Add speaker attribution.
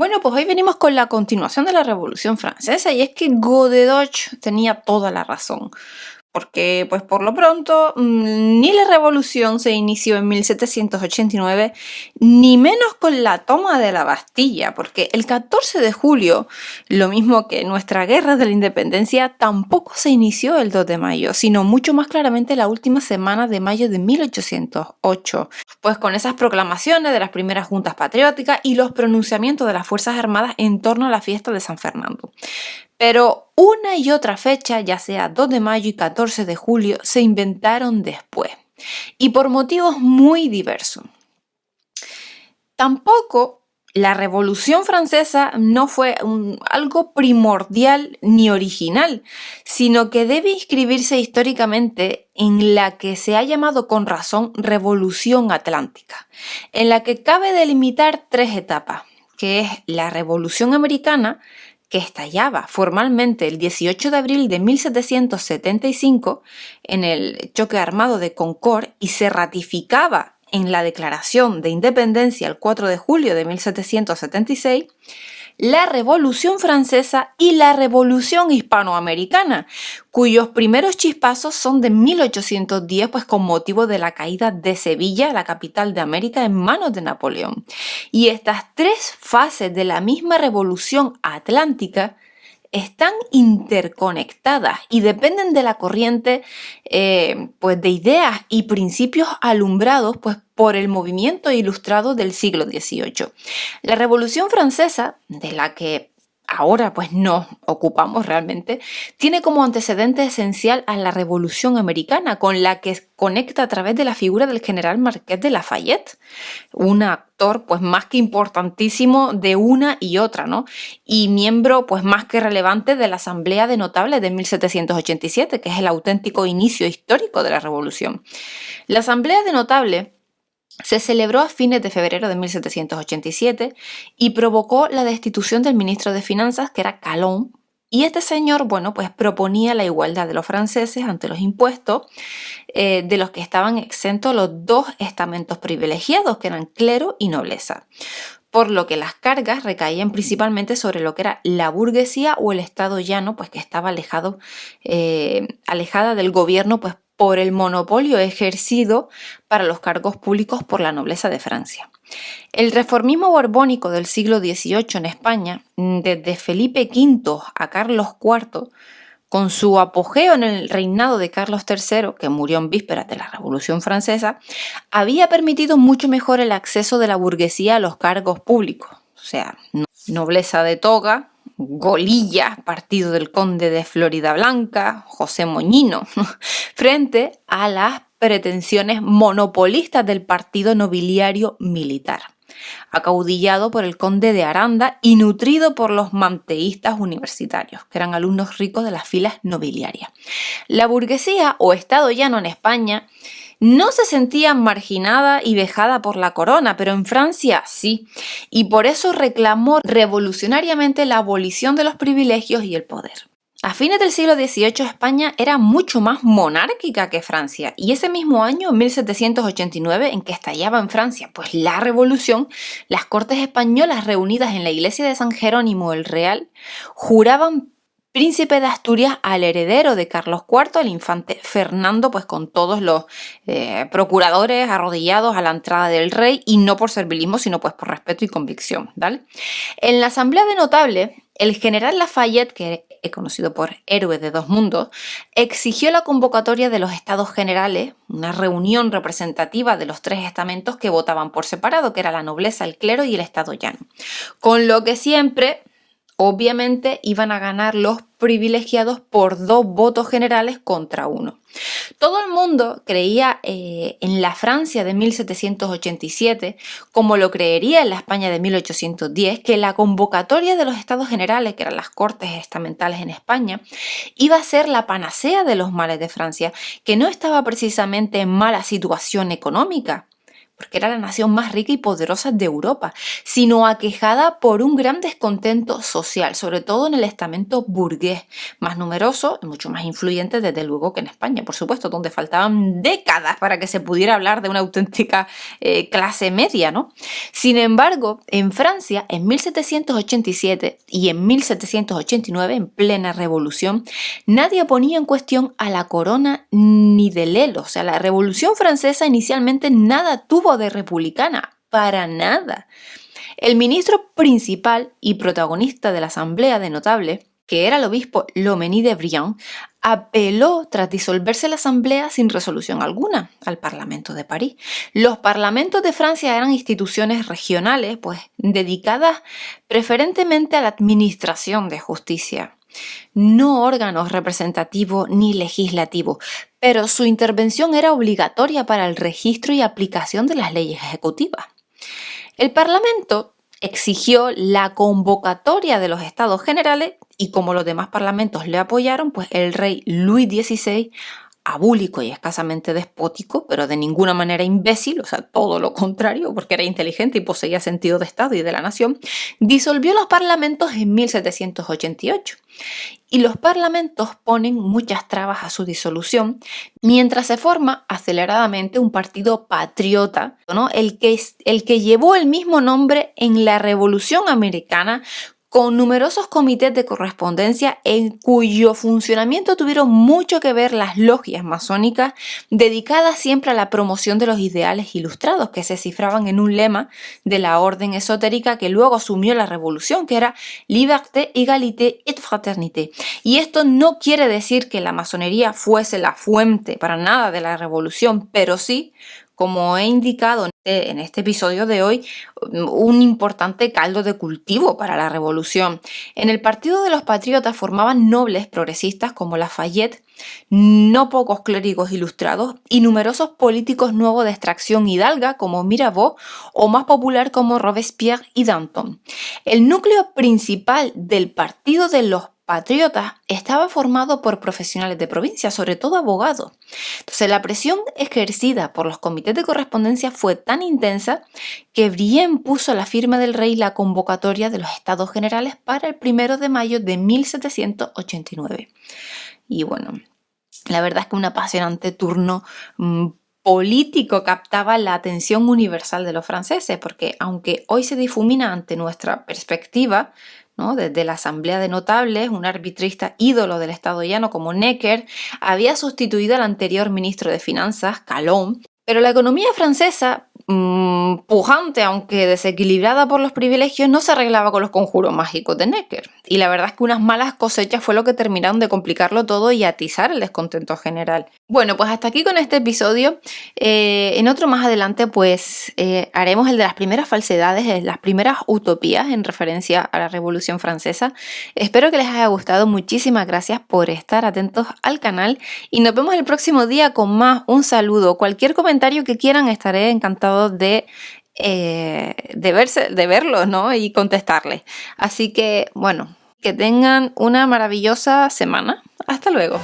Speaker 1: Bueno, pues hoy venimos con la continuación de la Revolución Francesa y es que Godedoch tenía toda la razón. Porque, pues por lo pronto, ni la revolución se inició en 1789, ni menos con la toma de la Bastilla, porque el 14 de julio, lo mismo que nuestra guerra de la independencia, tampoco se inició el 2 de mayo, sino mucho más claramente la última semana de mayo de 1808, pues con esas proclamaciones de las primeras juntas patrióticas y los pronunciamientos de las Fuerzas Armadas en torno a la fiesta de San Fernando. Pero una y otra fecha, ya sea 2 de mayo y 14 de julio, se inventaron después, y por motivos muy diversos. Tampoco la Revolución Francesa no fue algo primordial ni original, sino que debe inscribirse históricamente en la que se ha llamado con razón Revolución Atlántica, en la que cabe delimitar tres etapas, que es la Revolución Americana, que estallaba formalmente el 18 de abril de 1775 en el choque armado de Concord y se ratificaba en la Declaración de Independencia el 4 de julio de 1776, la Revolución Francesa y la Revolución Hispanoamericana, cuyos primeros chispazos son de 1810, pues con motivo de la caída de Sevilla, la capital de América, en manos de Napoleón. Y estas tres fases de la misma Revolución Atlántica están interconectadas y dependen de la corriente pues de ideas y principios alumbrados pues, por el movimiento ilustrado del siglo XVIII. La Revolución Francesa, de la que ahora pues nos ocupamos realmente, tiene como antecedente esencial a la Revolución Americana, con la que conecta a través de la figura del general Marqués de Lafayette, un actor pues más que importantísimo de una y otra, ¿no? Y miembro pues más que relevante de la Asamblea de Notables de 1787, que es el auténtico inicio histórico de la Revolución. La Asamblea de Notables se celebró a fines de febrero de 1787 y provocó la destitución del ministro de Finanzas, que era Calonne, y este señor, bueno, pues proponía la igualdad de los franceses ante los impuestos, de los que estaban exentos los dos estamentos privilegiados, que eran clero y nobleza, por lo que las cargas recaían principalmente sobre lo que era la burguesía o el estado llano, pues que estaba alejada del gobierno, pues por el monopolio ejercido para los cargos públicos por la nobleza de Francia. El reformismo borbónico del siglo XVIII en España, desde Felipe V a Carlos IV, con su apogeo en el reinado de Carlos III, que murió en vísperas de la Revolución Francesa, había permitido mucho mejor el acceso de la burguesía a los cargos públicos, o sea, nobleza de toga, Golilla, partido del conde de Floridablanca, José Moñino, frente a las pretensiones monopolistas del partido nobiliario militar, acaudillado por el conde de Aranda y nutrido por los manteístas universitarios, que eran alumnos ricos de las filas nobiliarias. La burguesía o estado llano en España no se sentía marginada y vejada por la corona, pero en Francia sí, y por eso reclamó revolucionariamente la abolición de los privilegios y el poder. A fines del siglo XVIII España era mucho más monárquica que Francia, y ese mismo año, 1789, en que estallaba en Francia pues la revolución, las cortes españolas reunidas en la iglesia de San Jerónimo el Real juraban príncipe de Asturias al heredero de Carlos IV, el infante Fernando, pues con todos los procuradores arrodillados a la entrada del rey, y no por servilismo, sino pues por respeto y convicción, ¿vale? En la Asamblea de Notables, el general Lafayette, que es conocido por héroe de dos mundos, exigió la convocatoria de los Estados Generales, una reunión representativa de los tres estamentos que votaban por separado, que era la nobleza, el clero y el estado llano, con lo que siempre, obviamente, iban a ganar los privilegiados por 2 votos generales contra 1. Todo el mundo creía en la Francia de 1787, como lo creería en la España de 1810, que la convocatoria de los Estados Generales, que eran las cortes estamentales en España, iba a ser la panacea de los males de Francia, que no estaba precisamente en mala situación económica, porque era la nación más rica y poderosa de Europa, sino aquejada por un gran descontento social, sobre todo en el estamento burgués, más numeroso y mucho más influyente desde luego que en España, por supuesto, donde faltaban décadas para que se pudiera hablar de una auténtica clase media, ¿no? Sin embargo, en Francia, en 1787 y en 1789, en plena revolución, nadie ponía en cuestión a la corona ni del Helo. O sea, la Revolución Francesa inicialmente nada tuvo de republicana, para nada. El ministro principal y protagonista de la Asamblea de Notables, que era el obispo Loménie de Briand, apeló tras disolverse la Asamblea sin resolución alguna al Parlamento de París. Los parlamentos de Francia eran instituciones regionales, pues dedicadas preferentemente a la administración de justicia, no órganos representativos ni legislativos, pero su intervención era obligatoria para el registro y aplicación de las leyes ejecutivas. El Parlamento exigió la convocatoria de los Estados Generales y como los demás parlamentos le apoyaron, pues el rey Luis XVI, abúlico y escasamente despótico, pero de ninguna manera imbécil, o sea, todo lo contrario, porque era inteligente y poseía sentido de Estado y de la nación, disolvió los parlamentos en 1788. Y los parlamentos ponen muchas trabas a su disolución, mientras se forma aceleradamente un partido patriota, ¿no? el que llevó el mismo nombre en la Revolución Americana, con numerosos comités de correspondencia en cuyo funcionamiento tuvieron mucho que ver las logias masónicas dedicadas siempre a la promoción de los ideales ilustrados que se cifraban en un lema de la orden esotérica que luego asumió la revolución, que era Liberté, Égalité et Fraternité. Y esto no quiere decir que la masonería fuese la fuente para nada de la revolución, pero sí, como he indicado en este episodio de hoy, un importante caldo de cultivo para la revolución. En el Partido de los Patriotas formaban nobles progresistas como Lafayette, no pocos clérigos ilustrados y numerosos políticos nuevos de extracción hidalga como Mirabeau o más popular como Robespierre y Danton. El núcleo principal del Partido de los Patriotas estaba formado por profesionales de provincia, sobre todo abogados. Entonces, la presión ejercida por los comités de correspondencia fue tan intensa que Brienne puso a la firma del rey la convocatoria de los Estados Generales para el 1 de mayo de 1789. Y bueno, la verdad es que un apasionante turno político captaba la atención universal de los franceses, porque aunque hoy se difumina ante nuestra perspectiva, ¿no? Desde la Asamblea de Notables, un arbitrista ídolo del Estado llano como Necker había sustituido al anterior ministro de Finanzas, Calonne, pero la economía francesa, pujante aunque desequilibrada por los privilegios, no se arreglaba con los conjuros mágicos de Necker. Y la verdad es que unas malas cosechas fue lo que terminaron de complicarlo todo y atizar el descontento general. Bueno, pues hasta aquí con este episodio. En otro más adelante pues haremos el de las primeras falsedades, las primeras utopías en referencia a la Revolución Francesa. Espero que les haya gustado. Muchísimas gracias por estar atentos al canal y nos vemos el próximo día con más. Un saludo. Cualquier comentario que quieran estaré encantado de verlos, ¿no? Y contestarles. Así que, bueno, que tengan una maravillosa semana. Hasta luego.